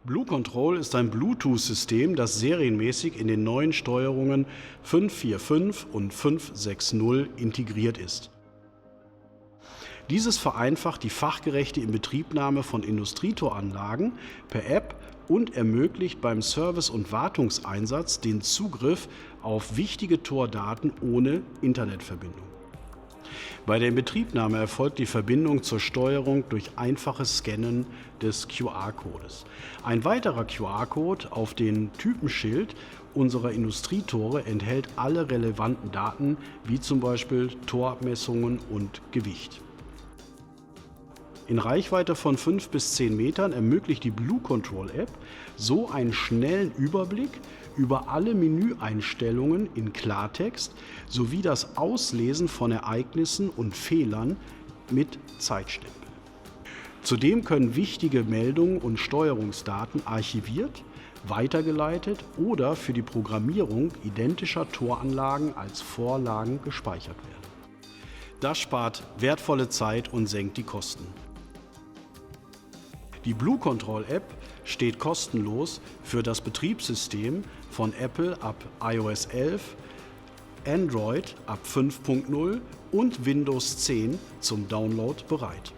BlueControl ist ein Bluetooth-System, das serienmäßig in den neuen Steuerungen 545 und 560 integriert ist. Dieses vereinfacht die fachgerechte Inbetriebnahme von Industrietoranlagen per App und ermöglicht beim Service- und Wartungseinsatz den Zugriff auf wichtige Tordaten ohne Internetverbindung. Bei der Inbetriebnahme erfolgt die Verbindung zur Steuerung durch einfaches Scannen des QR-Codes. Ein weiterer QR-Code auf dem Typenschild unserer Industrietore enthält alle relevanten Daten, wie zum Beispiel Torabmessungen und Gewicht. In Reichweite von 5 bis 10 Metern ermöglicht die BlueControl-App so einen schnellen Überblick über alle Menüeinstellungen in Klartext sowie das Auslesen von Ereignissen und Fehlern mit Zeitstempel. Zudem können wichtige Meldungen und Steuerungsdaten archiviert, weitergeleitet oder für die Programmierung identischer Toranlagen als Vorlagen gespeichert werden. Das spart wertvolle Zeit und senkt die Kosten. Die BlueControl-App steht kostenlos für das Betriebssystem von Apple ab iOS 11, Android ab 5.0 und Windows 10 zum Download bereit.